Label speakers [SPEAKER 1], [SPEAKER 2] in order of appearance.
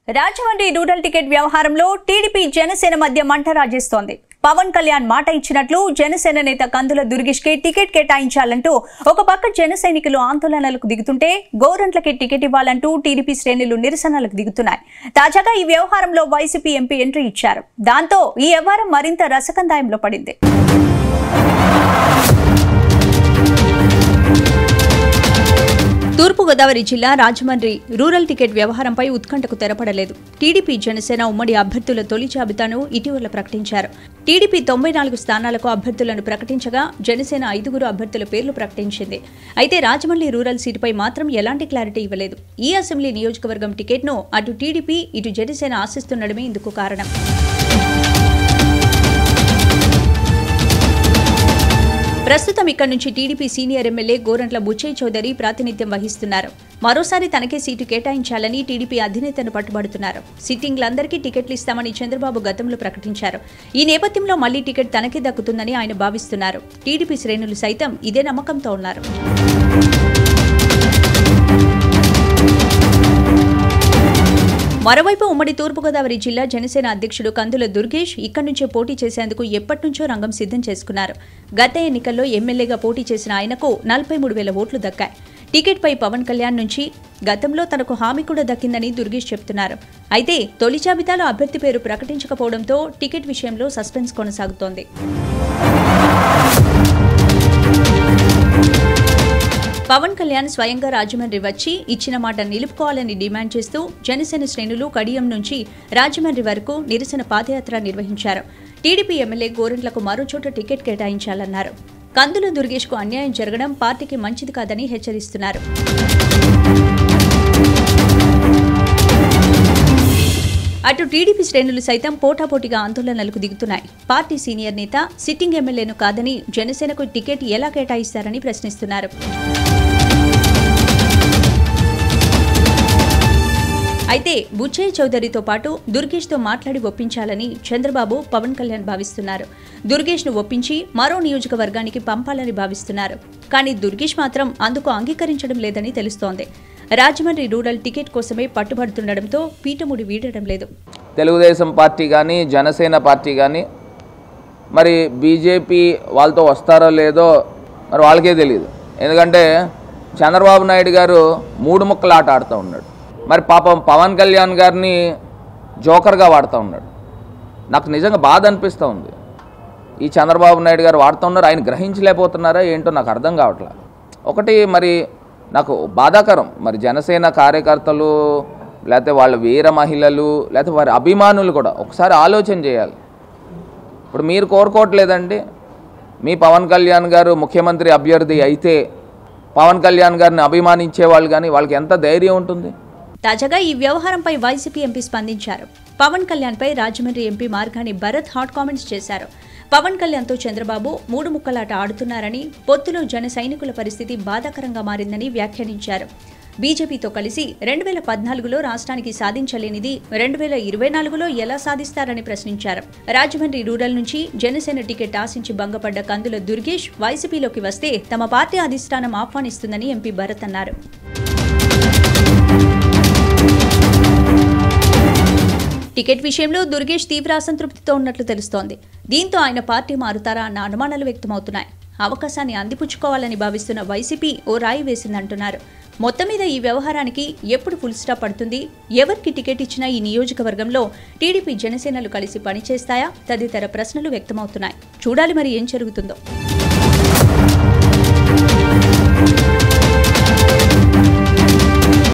[SPEAKER 1] Rajahmundry rural ticket వ్యవహారంలో TDP Janasena మధ్య మంట రాజేస్తోంది. పవన్ కళ్యాణ్ మాట ఇచ్చినట్లు జనసేన నేత కందుల దుర్గేష్ కి టికెట్ కేటాయించాలంటూ ఒక పక్క జన సైనికులు ఆందోళనలకు దిగుతుంటే గోరంట్లకి టికెట్ ఇవ్వాలంటూ టీడీపీ శ్రేణులు నిరసనలకు దిగుతున్నాయి. తాజాగా ఈ వ్యవహారంలో వైసీపీ ఎంపీ ఎంట్రీ ఇచ్చారు. దాంతో ఈ వ్యవహారం మరింత రసకందాయంలో పడింది. తూర్పుగోదావరి జిల్లా రాజమండ్రి రూరల్ టికెట్ వ్యవహారంపై ఉత్కంఠకు తెరపడలేదు. టీడీపీ జనసేన ఉమ్మడి అభ్యర్థుల తొలి జాబితాను ఇటీవల ప్రకటించారు. టీడీపీ 94 స్థానాలకు అభ్యర్థులను ప్రకటించగా జనసేన 5 అభ్యర్థుల పేర్లు ప్రకటించింది. అయితే రాజమండ్రి రూరల్ సీటుపై మాత్రం ఎలాంటి క్లారిటీ ఇవ్వలేదు. ఈ అసెంబ్లీ నియోజకవర్గం టికెట్ను అటు టీడీపీ ఇటు జనసేన ఆశిస్తుండడమే ఇందుకు కారణం. ప్రస్తుతం ఇక్కడ నుంచి TDP senior MLA Gorantla Butchaiah Chowdary ప్రాతినిధ్యం వహిస్తున్నారు. మరోసారి తనకే సీటు కేటాయించాలని టీడీపీ అధినేతను పట్టుబడుతున్నారు. సిట్టింగ్లందరికీ టికెట్లు ఇస్తామని చంద్రబాబు గతంలో ప్రకటించారు. ఈ నేపథ్యంలో మళ్లీ టికెట్ తనకే దక్కుతుందని ఆయన భావిస్తున్నారు. టీడీపీ శ్రేణులు సైతం ఇదే నమ్మకంతో ఉన్నారు. మరోవైపు ఉమ్మడి తూర్పుగోదావరి జిల్లా జనసేన అధ్యక్షుడు కందుల దుర్గేష్ ఇక్కడి నుంచే పోటీ చేసేందుకు ఎప్పటినుంచో రంగం సిద్ధం చేసుకున్నారు. గత ఎన్నికల్లో ఎమ్మెల్యేగా పోటీ చేసిన ఆయనకు 43,000 ఓట్లు దక్కాయి. టికెట్పై పవన్ కళ్యాణ్ నుంచి గతంలో తనకు హామీ కూడా దక్కిందని దుర్గేష్ చెబుతున్నారు. అయితే తొలి జాబితాలో అభ్యర్థి పేరు ప్రకటించకపోవడంతో టికెట్ విషయంలో సస్పెన్స్ కొనసాగుతోంది. పవన్ కళ్యాణ్ స్వయంగా రాజమండ్రి వచ్చి ఇచ్చిన మాట నిలుపుకోవాలని డిమాండ్ చేస్తూ జనసేన శ్రేణులు కడియం నుంచి రాజమండ్రి వరకు నిరసన పాదయాత్ర నిర్వహించారు. టీడీపీ ఎమ్మెల్యే గోరంట్లకు మరోచోట టికెట్ కేటాయించాలన్నారు. కందుల దుర్గేష్ కు అన్యాయం జరగడం పార్టీకి మంచిది కాదని హెచ్చరిస్తున్నారు. అటు టీడీపీ శ్రేణులు సైతం పోటాపోటీగా ఆందోళనలకు దిగుతున్నాయి. పార్టీ సీనియర్ నేత సిట్టింగ్ ఎమ్మెల్యేను కాదని జనసేనకు టికెట్ ఎలా కేటాయిస్తారని ప్రశ్నిస్తున్నారు. అయితే బుచ్చయ్య చౌదరితో పాటు దుర్గేష్తో మాట్లాడి ఒప్పించాలని చంద్రబాబు పవన్ కళ్యాణ్ భావిస్తున్నారు. దుర్గేష్ను ఒప్పించి మరో నియోజకవర్గానికి పంపాలని భావిస్తున్నారు. కానీ దుర్గేష్ మాత్రం అందుకు అంగీకరించడం లేదని తెలుస్తోంది. రాజమండ్రి రూరల్ టికెట్ కోసమే పట్టుబడుతుండటంతో పీఠముడి వీడడం లేదు.
[SPEAKER 2] తెలుగుదేశం పార్టీ కానీ జనసేన పార్టీ కానీ మరి బీజేపీ వాళ్ళతో వస్తారో లేదో మరి వాళ్ళకే తెలియదు. ఎందుకంటే చంద్రబాబు నాయుడు గారు 3 ముక్కలు ఆట ఆడుతూ ఉన్నాడు. మరి పాపం పవన్ కళ్యాణ్ గారిని జోకర్గా వాడుతూ ఉన్నాడు. నాకు నిజంగా బాధ అనిపిస్తూ ఉంది. ఈ చంద్రబాబు నాయుడు గారు వాడుతూ ఉన్నారు, ఆయన గ్రహించలేకపోతున్నారా ఏంటో నాకు అర్థం కావట్లా. ఒకటి మరి నాకు బాధాకరం, మరి జనసేన కార్యకర్తలు లేకపోతే వాళ్ళ వీర మహిళలు లేకపోతే వారి అభిమానులు కూడా ఒకసారి ఆలోచన చేయాలి. ఇప్పుడు మీరు కోరుకోవట్లేదండి మీ పవన్ కళ్యాణ్ గారు ముఖ్యమంత్రి అభ్యర్థి అయితే పవన్ కళ్యాణ్ గారిని అభిమానించే వాళ్ళు కానీ వాళ్ళకి ఎంత ధైర్యం ఉంటుంది?
[SPEAKER 1] తాజాగా ఈ వ్యవహారంపై వైసీపీ ఎంపీ స్పందించారు. పవన్ కళ్యాణ్పై Rajahmundry MP Margani Bharat hot comments చేశారు. పవన్ కళ్యాణ్తో చంద్రబాబు 3 ముక్కలాట ఆడుతున్నారని, పొత్తులో జన సైనికుల పరిస్థితి బాధాకరంగా మారిందని వ్యాఖ్యానించారు. బీజేపీతో కలిసి 2014లో రాష్ట్రానికి సాధించలేనిది 2024లో ఎలా సాధిస్తారని ప్రశ్నించారు. రాజమండ్రి రూరల్ నుంచి జనసేన టికెట్ ఆశించి భంగపడ్డ కందుల దుర్గేష్ వైసీపీలోకి వస్తే తమ పార్టీ అధిష్టానం ఆహ్వానిస్తుందని ఎంపీ భరత్ అన్నారు. టికెట్ విషయంలో దుర్గేష్ తీవ్ర అసంతృప్తితో ఉన్నట్లు తెలుస్తోంది. దీంతో ఆయన పార్టీ మారుతారా అన్న అనుమానాలు వ్యక్తమవుతున్నాయి. అవకాశాన్ని అందిపుచ్చుకోవాలని భావిస్తున్న వైసీపీ ఓ రాయి వేసిందంటున్నారు. మొత్తం మీద ఈ వ్యవహారానికి ఎప్పుడు ఫుల్ స్టాప్ పడుతుంది, ఎవరికి టికెట్ ఇచ్చినా ఈ నియోజకవర్గంలో టీడీపీ జనసేనలు కలిసి పనిచేస్తాయా తదితర ప్రశ్నలు వ్యక్తమవుతున్నాయి. చూడాలి మరి ఏం జరుగుతుందో.